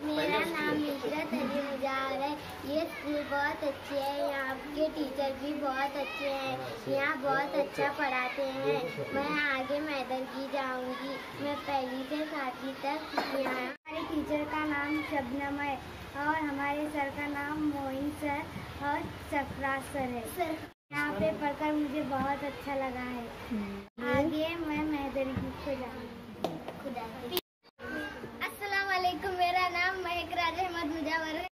मेरा नाम नुसरत अली मुजावर है। ये स्कूल बहुत अच्छी है, यहाँ के टीचर भी बहुत अच्छे हैं, यहाँ बहुत अच्छा पढ़ाते हैं। मैं आगे मैडल की जाऊँगी। मैं पहली से 7वीं तक यहाँ। हमारे टीचर का नाम शबनम है और हमारे सर का नाम मोइन सर और सरफराज सर है। यहाँ पे पढ़कर मुझे बहुत अच्छा लगा है। आगे मैं मैडल को जाऊँगी। अस्सलाम वालेकुम, मेरा नाम महक राज अहमद मुजावर है।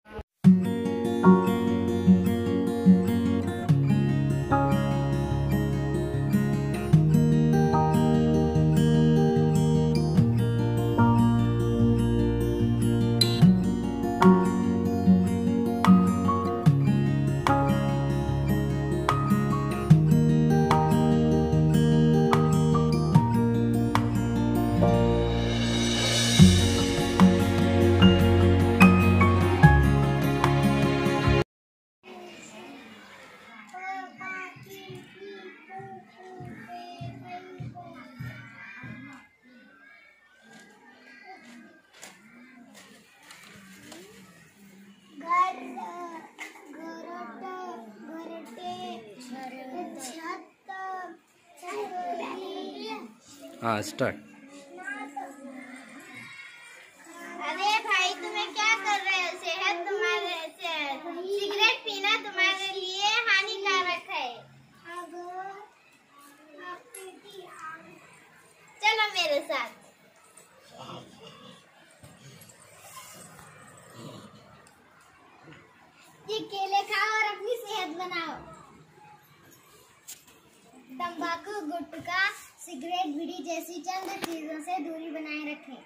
हाँ स्टार्ट। अरे भाई तुम्हें क्या कर रहे हो? सेहत तुम्हारे सिगरेट पीना तुम्हारे लिए हानिकारक है। चलो मेरे साथ। ये केले खाओ और अपनी सेहत बनाओ। तंबाकू, गुटखा, सिगरेट, बीड़ी जैसी चंद चीजों से दूरी बनाए रखें।